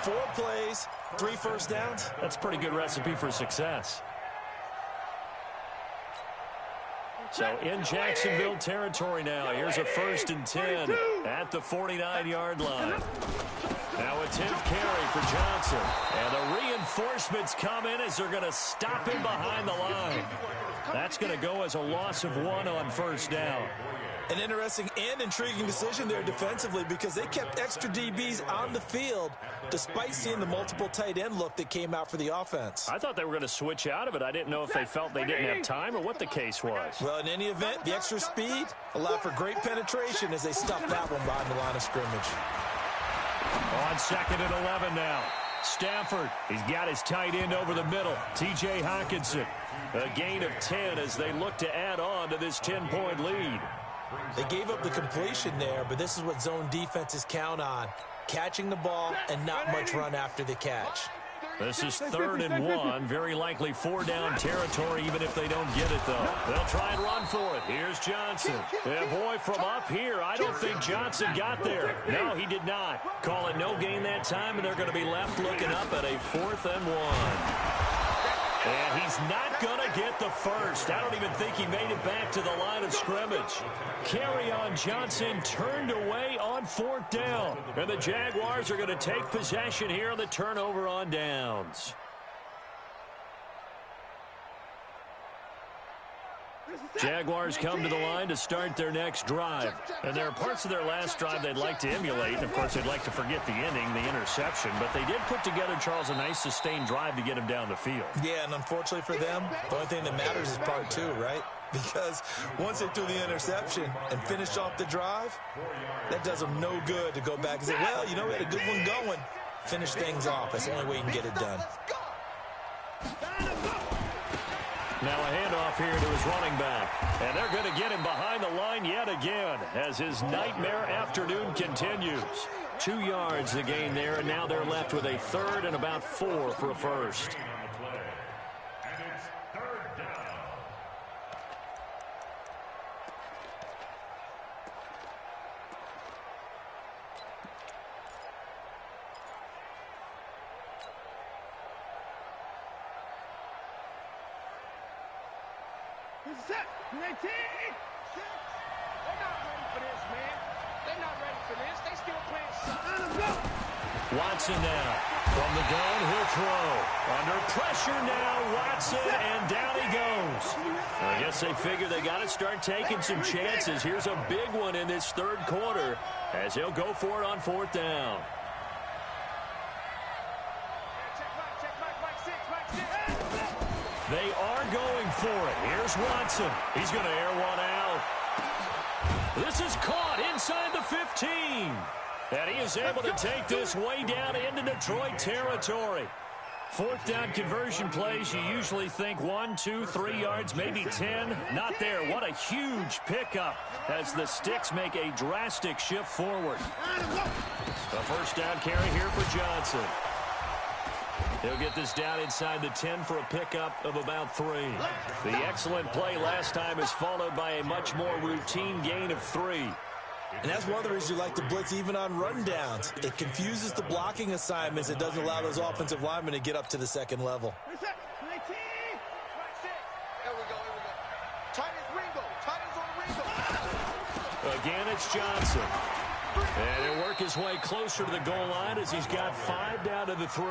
S8: 4 plays, 3 first downs.
S6: That's a pretty good recipe for success. So in Jacksonville territory now. Here's a 1st and 10 at the 49-yard line. Now a 10th carry for Johnson. And the reinforcements come in as they're going to stop him behind the line. That's going to go as a loss of 1 on first down.
S8: An interesting and intriguing decision there defensively because they kept extra DBs on the field despite seeing the multiple tight end look that came out for the offense.
S6: I thought they were going to switch out of it. I didn't know if they felt they didn't have time or what the case was.
S8: Well, in any event, the extra speed allowed for great penetration as they stuffed that one behind the line of scrimmage.
S6: On 2nd and 11 now. Stafford, he's got his tight end over the middle. T.J. Hockenson, a gain of 10 as they look to add on to this 10-point lead.
S8: They gave up the completion there, but this is what zone defenses count on. Catching the ball and not much run after the catch.
S6: This is 3rd and 1. Very likely 4-down territory even if they don't get it, though. They'll try and run for it. Here's Johnson. And boy, from up here, I don't think Johnson got there. No, he did not. Call it no gain that time, and they're going to be left looking up at a 4th and 1. And he's not going to get the first. I don't even think he made it back to the line of scrimmage. Carry on Johnson turned away on 4th down. And the Jaguars are going to take possession here on the turnover on downs. Jaguars come to the line to start their next drive. And there are parts of their last drive they'd like to emulate. And, of course, they'd like to forget the ending, the interception. But they did put together, Charles, a nice sustained drive to get him down the field.
S8: Yeah, and unfortunately for them, the only thing that matters is part 2, right? Because once they threw the interception and finished off the drive, that does them no good to go back and say, well, you know, we had a good one going. Finish things off. That's the only way you can get it done.
S6: Now a handoff here to his running back. And they're going to get him behind the line yet again as his nightmare afternoon continues. 2 yards the gain there, and now they're left with a 3rd and about 4 for a first.
S7: They're not ready for this, man. They're not ready for this. They still playing something.
S6: Watson now from the gun. He'll throw. Under pressure now, Watson, and down he goes. I guess they figure they got to start taking some chances. Here's a big one in this 3rd quarter as he'll go for it on 4th down. They are going for it. Here's Watson. He's going to air one out. This is caught inside the 15. And he is able to take this way down into Detroit territory. 4th down conversion plays, you usually think 1, 2, 3 yards, maybe 10. Not there. What a huge pickup as the Sticks make a drastic shift forward. A 1st down carry here for Johnson. He'll get this down inside the 10 for a pickup of about 3. The excellent play last time is followed by a much more routine gain of 3.
S8: And that's one of the reasons you like to blitz even on rundowns. It confuses the blocking assignments. It doesn't allow those offensive linemen to get up to the 2nd level.
S6: Again, it's Johnson. And he'll work his way closer to the goal line as he's got 5 down to the 3.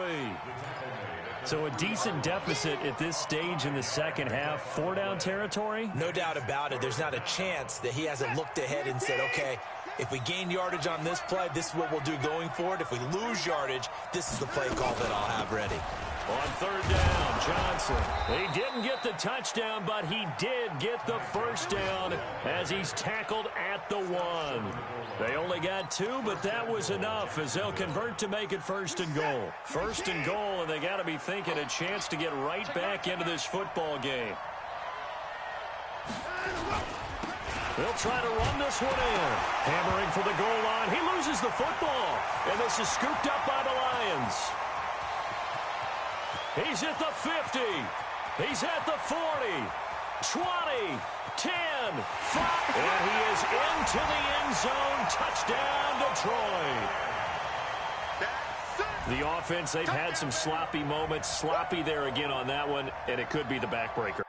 S6: So a decent deficit at this stage in the second half. 4-down territory?
S8: No doubt about it. There's not a chance that he hasn't looked ahead and said, okay, if we gain yardage on this play, this is what we'll do going forward. If we lose yardage, this is the play call that I'll have ready.
S6: On 3rd down, Johnson. He didn't get the touchdown, but he did get the first down as he's tackled at the 1. They only got 2, but that was enough as they'll convert to make it 1st and goal. 1st and goal, and they got to be thinking a chance to get right back into this football game. They'll try to run this one in. Hammering for the goal line. He loses the football, and this is scooped up by the Lions. He's at the 50. He's at the 40. 20, 10, 5, and he is into the end zone. Touchdown, Detroit. The offense, they've had some sloppy moments. Sloppy there again on that one, and it could be the backbreaker.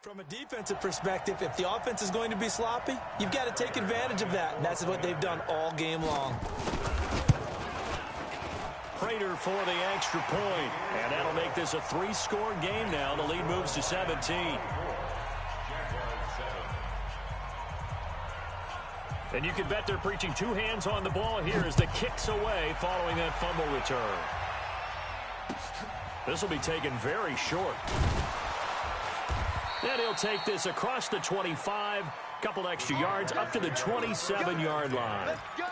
S8: From a defensive perspective, if the offense is going to be sloppy, you've got to take advantage of that, and that's what they've done all game long.
S6: Prater for the extra point, and that'll make this a 3-score game now. The lead moves to 17. And you can bet they're preaching 2 hands on the ball here as the kick's away following that fumble return. This will be taken very short. And he'll take this across the 25, couple extra yards up to the 27-yard line.
S7: Let's go.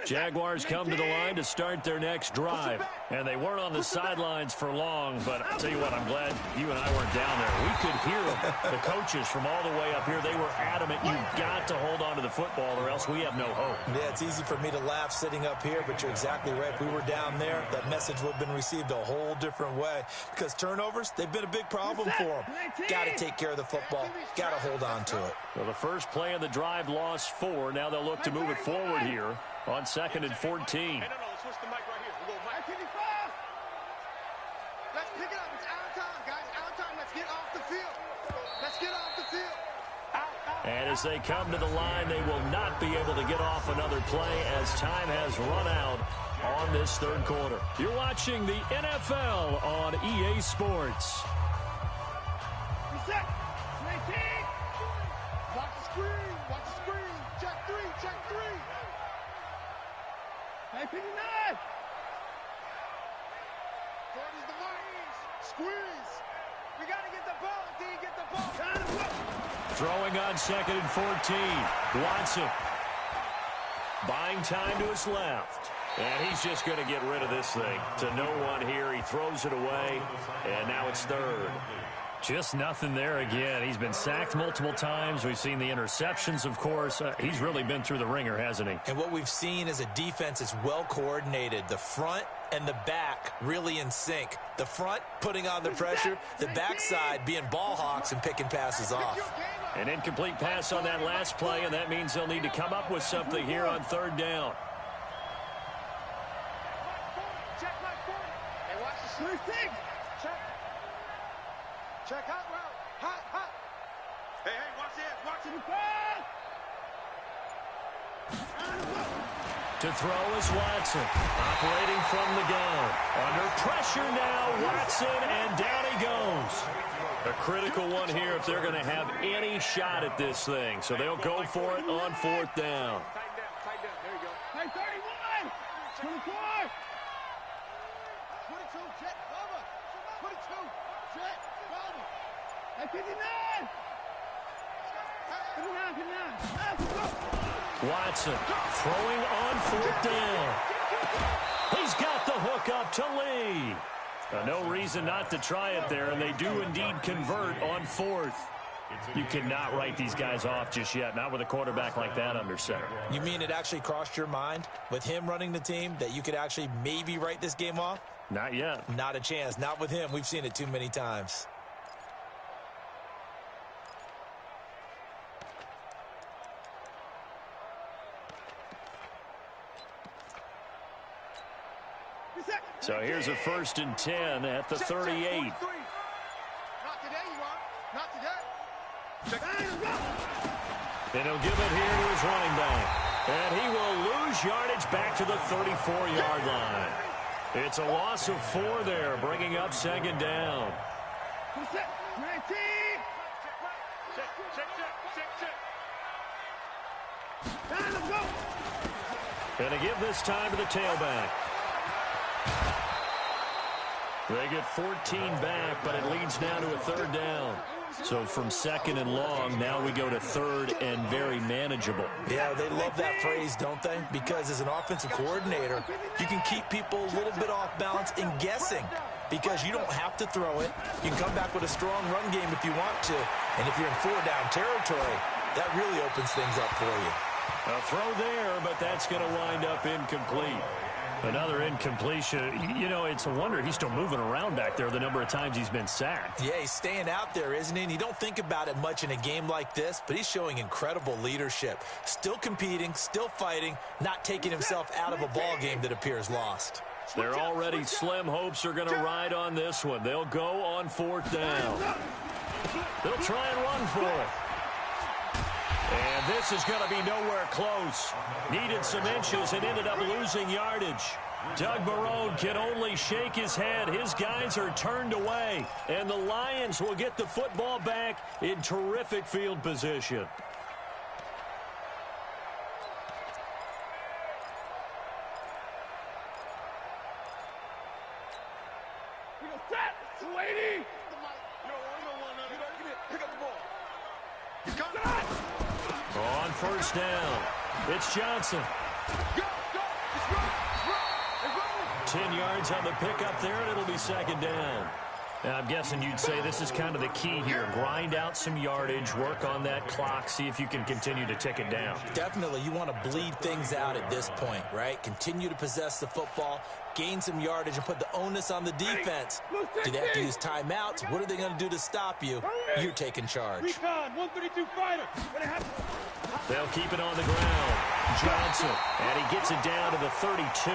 S6: Jaguars come to the line to start their next drive. And they weren't on the sidelines for long, but I'll tell you what, I'm glad you and I weren't down there. We could hear them, the coaches from all the way up here. They were adamant, you've got to hold on to the football or else we have no hope.
S8: Yeah, it's easy for me to laugh sitting up here, but you're exactly right. If we were down there, that message would have been received a whole different way. Because turnovers, they've been a big problem for them. Got to take care of the football. Got to hold on to it.
S6: Well, the first play of the drive lost 4. Now they'll look to move it forward here on 2nd and 14.
S7: Hey, no, let's switch the mic right here. We'll go mic. Let's pick it up. It's out of time, guys. Out of time. Let's get off the field. Let's get off the field.
S6: And as they come to the line, they will not be able to get off another play as time has run out on this third quarter. You're watching the NFL on EA Sports.
S7: Reset. 19. Watch the screen. Watch the screen. Check 3. Check 3. Hey, 59. 40's the Martins. Squeeze. We got to get the ball, D. Get the ball.
S6: Throwing on 2nd and 14. Watson. Buying time to his left. And he's just going to get rid of this thing. To no one here. He throws it away. And now it's 3rd. Just nothing there again. He's been sacked multiple times. We've seen the interceptions, of course. He's really been through the ringer, hasn't he?
S8: And what we've seen is a defense is well coordinated. The front and the back really in sync. The front putting on the pressure, the backside being ball hawks and picking passes off.
S6: An incomplete pass on that last play, and that means they'll need to come up with something here on 3rd down.
S7: Check my 40. Hey, watch the screen. Check. Check hot route. Hot. Hey, watch this. Watch it.
S6: To throw is Watson. Operating from the gun. Under pressure now, Watson, and down he goes. A critical one here if they're going to have any shot at this thing. So they'll go for it on 4th down.
S7: Tight down. There you go. Hey, 31. 24. 22. Jet. Cover. 22. Jet. Cover. Hey, 59. 59.
S6: Watson throwing on 4th down. He's got the hook up to Lee. No reason not to try it there, and they do indeed convert on 4th. You cannot write these guys off just yet, not with a quarterback like that under center.
S8: You mean it actually crossed your mind with him running the team that you could actually maybe write this game off?
S6: Not yet.
S8: Not a chance. Not with him. We've seen it too many times.
S6: So here's a 1st and 10 at the 38.
S7: Not today, you are. Not today.
S6: And he'll give it here to his running back. And he will lose yardage back to the 34-yard line. It's a loss of 4 there, bringing up 2nd down. And to give this time to the tailback. They get 14 back, but it leads now to a 3rd down. So from 2nd and long, now we go to 3rd and very manageable.
S8: Yeah, they love that phrase, don't they? Because as an offensive coordinator, you can keep people a little bit off balance and guessing. because you don't have to throw it. You can come back with a strong run game if you want to. And if you're in 4-down territory, that really opens things up for you.
S6: A throw there, but that's going to wind up incomplete. Another incompletion. You know, it's a wonder he's still moving around back there the number of times he's been sacked.
S8: Yeah, he's staying out there, isn't he? And you don't think about it much in a game like this, but he's showing incredible leadership. Still competing, still fighting, not taking himself out of a ball game that appears lost.
S6: Their already slim hopes are going to ride on this one. They'll go on 4th down. They'll try and run for it. And this is going to be nowhere close. Needed some inches and ended up losing yardage. Doug Marrone can only shake his head. His guys are turned away. And the Lions will get the football back in terrific field position. On 1st down, it's Johnson. 10 yards on the pickup there, and it'll be 2nd down. Now, I'm guessing you'd say this is kind of the key here. Grind out some yardage, work on that clock, see if you can continue to tick it down.
S8: Definitely, you want to bleed things out at this point, right? Continue to possess the football, gain some yardage, and put the onus on the defense. Do they have to use timeouts? What are they going to do to stop you? You're taking charge.
S6: They'll keep it on the ground. Johnson, and he gets it down to the 32.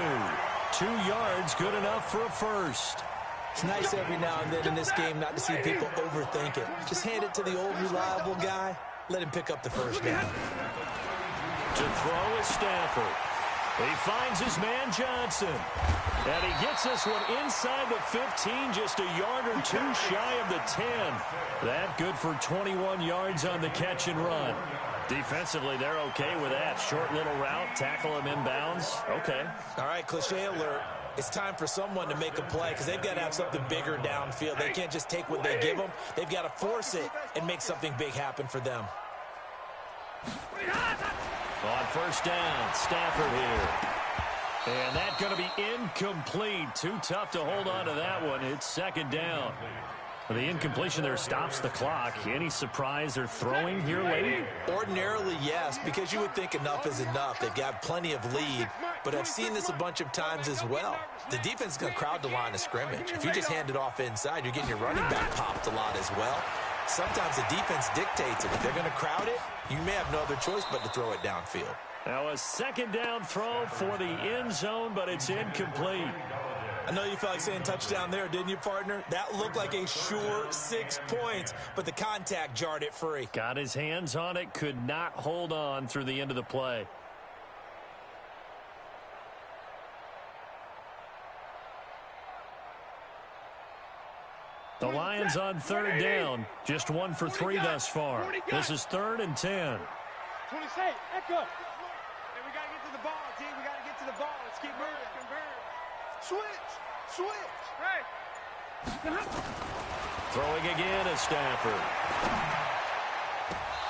S6: 2 yards, good enough for a first.
S8: It's nice every now and then in this game not to see people overthink it. Just hand it to the old reliable guy. Let him pick up the 1st down.
S6: To throw is Stafford. He finds his man Johnson. And he gets this one inside the 15, just a yard or 2 shy of the 10. That good for 21 yards on the catch and run. Defensively, they're okay with that. Short little route, tackle him inbounds. Okay.
S8: All right, cliche alert. It's time for someone to make a play because they've got to have something bigger downfield. They can't just take what they give them. They've got to force it and make something big happen for them.
S6: On 1st down, Stafford here. And that's going to be incomplete. Too tough to hold on to that one. It's 2nd down. The incompletion there stops the clock. Any surprise they're throwing here late?
S8: Ordinarily, yes, because you would think enough is enough. They've got plenty of lead, but I've seen this a bunch of times as well. The defense is going to crowd the line of scrimmage. If you just hand it off inside, you're getting your running back popped a lot as well. Sometimes the defense dictates it. If they're going to crowd it, you may have no other choice but to throw it downfield.
S6: Now a 2nd down throw for the end zone, but it's incomplete.
S8: I know you felt like saying touchdown there, didn't you, partner? That looked like a sure 6 points, but the contact jarred it free.
S6: Got his hands on it, could not hold on through the end of the play. The Lions on 3rd down, just 1 for 3 thus far. This is 3rd and 10.
S7: 26, echo. And we got to get to the ball, team. We got to get to the ball. Let's keep moving. Switch. Right.
S6: Throwing again is Stafford.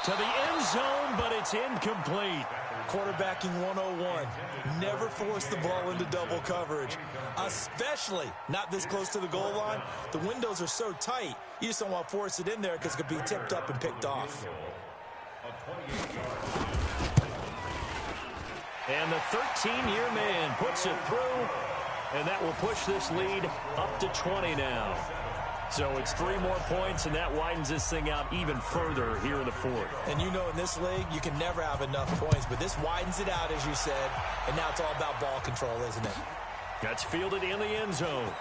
S6: To the end zone, but it's incomplete.
S8: Quarterbacking 101. Never force the ball into double coverage, especially not this close to the goal line. The windows are so tight, you just don't want to force it in there because it could be tipped up and picked off.
S6: And the 13-year man puts it through, and that will push this lead up to 20 now. So it's 3 more points, and that widens this thing out even further here in the 4th.
S8: And you know in this league, you can never have enough points, but this widens it out, as you said, and now it's all about ball control, isn't it?
S6: That's fielded in the end zone.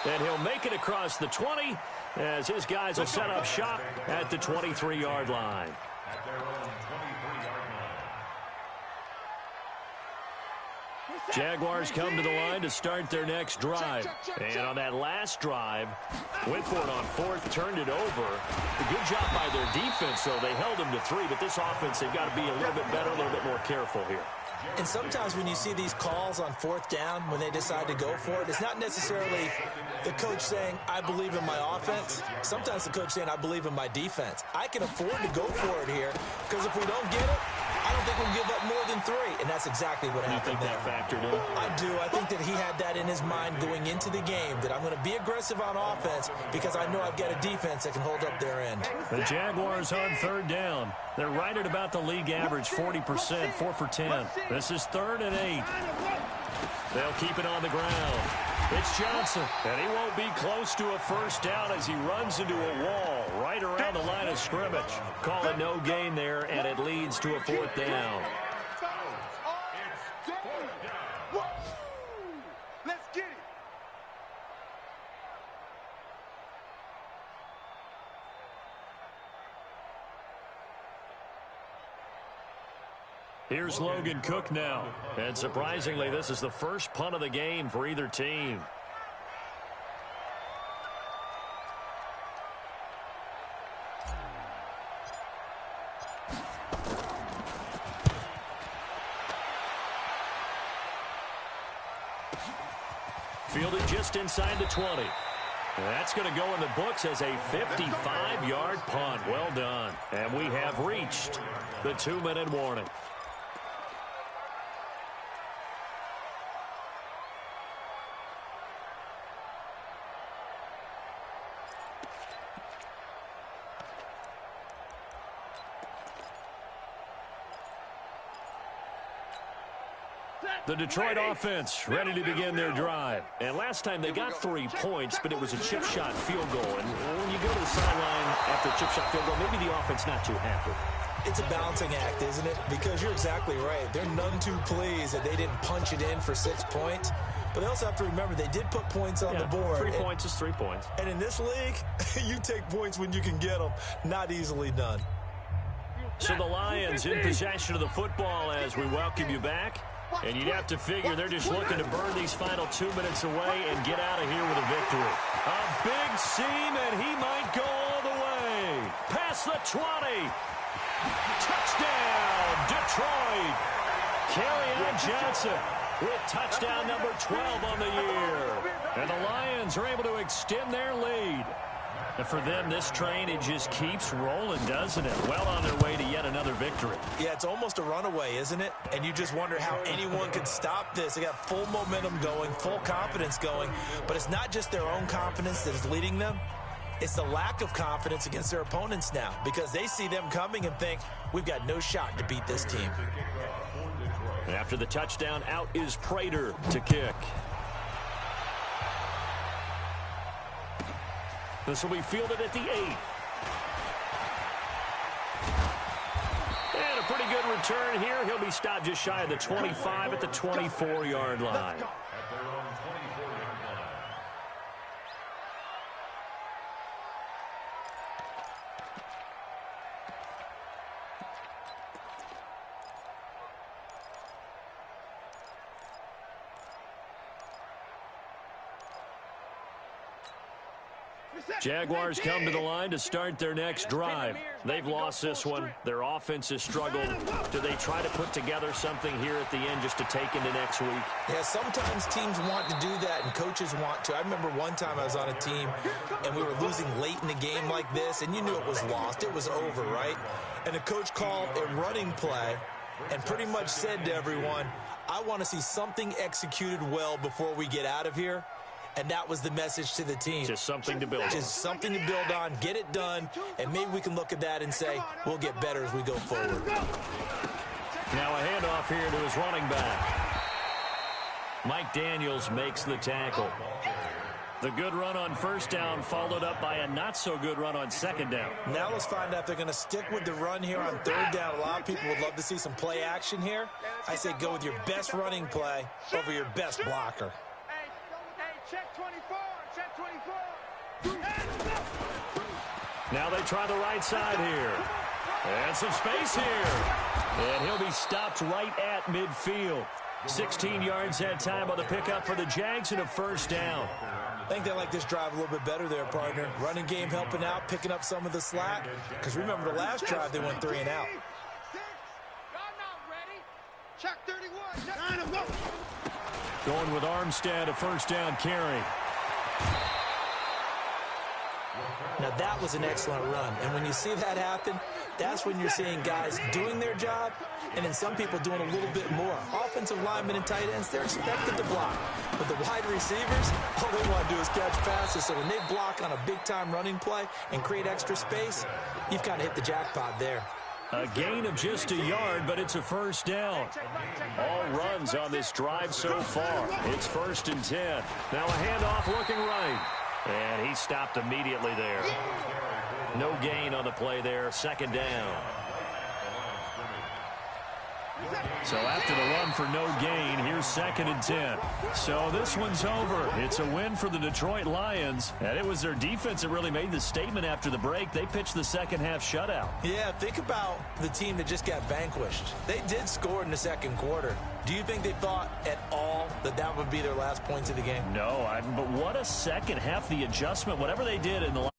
S6: And he'll make it across the 20 as his guys will set up shop at the 23-yard line. Jaguars come to the line to start their next drive. And on that last drive, went for it on 4th, turned it over. A good job by their defense, though. They held them to 3, but this offense, they've got to be a little bit better, a little bit more careful here.
S8: And sometimes when you see these calls on 4th down, when they decide to go for it, it's not necessarily the coach saying, I believe in my offense. Sometimes the coach saying, I believe in my defense. I can afford to go for it here because if we don't get it, I don't think we'll give up more than 3, and that's exactly what happened there.
S6: You think that factored in?
S8: I do. I think that he had that in his mind going into the game, that I'm going to be aggressive on offense because I know I've got a defense that can hold up their end.
S6: The Jaguars on 3rd down. They're right at about the league average, 40%, 4 for 10. This is 3rd and 8. They'll keep it on the ground. It's Johnson, and he won't be close to a first down as he runs into a wall right around the line of scrimmage. Call it no gain there, and it leads to a 4th down.
S7: Let's get it.
S6: Here's Logan Cook now. And surprisingly, this is the first punt of the game for either team. Fielded just inside the 20. That's going to go in the books as a 55-yard punt. Well done. And we have reached the 2-minute warning. The Detroit offense ready to begin their drive. And last time they got 3 points, but it was a chip shot field goal. And when you go to the sideline after a chip shot field goal, maybe the offense not too happy.
S8: It's a balancing act, isn't it? Because you're exactly right. They're none too pleased that they didn't punch it in for 6 points. But they also have to remember they did put points on the board.
S6: 3 points is 3 points.
S8: And in this league, you take points when you can get them. Not easily done.
S6: So the Lions in possession of the football as we welcome you back. And you'd have to figure they're just looking to burn these final 2 minutes away and get out of here with a victory. A big seam, and he might go all the way. Past the 20. Touchdown, Detroit. Kerryon Johnson with touchdown number 12 on the year. And the Lions are able to extend their lead. And for them, this train, it just keeps rolling, doesn't it? Well on their way to yet another victory.
S8: Yeah, it's almost a runaway, isn't it? And you just wonder how anyone could stop this. They got full momentum going, full confidence going. But it's not just their own confidence that is leading them. It's the lack of confidence against their opponents now because they see them coming and think, we've got no shot to beat this team.
S6: After the touchdown, out is Prater to kick. This will be fielded at the 8. And a pretty good return here. He'll be stopped just shy of the 25 at the 24-yard line. Jaguars come to the line to start their next drive. They've lost this one. Their offense has struggled. Do they try to put together something here at the end just to take into next week?
S8: Yeah, sometimes teams want to do that and coaches want to. I remember one time I was on a team and we were losing late in the game like this and you knew it was lost. It was over, right? And the coach called a running play and pretty much said to everyone, I want to see something executed well before we get out of here. And that was the message to the team.
S6: Just something to build on.
S8: Just something to build on, get it done, and maybe we can look at that and say, we'll get better as we go forward.
S6: Now a handoff here to his running back. Mike Daniels makes the tackle. The good run on first down followed up by a not-so-good run on second down.
S8: Now let's find out if they're going to stick with the run here on third down. A lot of people would love to see some play action here. I say go with your best running play over your best blocker.
S7: Check 24, check 24.
S6: Now they try the right side here. And some space here. And he'll be stopped right at midfield. 16 yards that time on the pickup for the Jags and a first down.
S8: I think they like this drive a little bit better there, partner. Running game helping out, picking up some of the slack. Because remember the last drive they went 3 and out.
S7: Y'all not ready. Check 31.
S6: Going with Armstead, a first down carry.
S8: Now, that was an excellent run. And when you see that happen, that's when you're seeing guys doing their job and then some people doing a little bit more. Offensive linemen and tight ends, they're expected to block. But the wide receivers, all they want to do is catch passes. So when they block on a big-time running play and create extra space, you've kind of hit the jackpot there.
S6: A gain of just a yard, but it's a first down. All runs on this drive so far. It's 1st and 10. Now a handoff looking right. And he stopped immediately there. No gain on the play there. 2nd down. So after the run for no gain, here's 2nd and 10. So this one's over. It's a win for the Detroit Lions. And it was their defense that really made the statement after the break. They pitched the second-half shutout.
S8: Yeah, think about the team that just got vanquished. They did score in the second quarter. Do you think they thought at all that that would be their last points of the game?
S6: No, but what a second half. The adjustment, whatever they did in the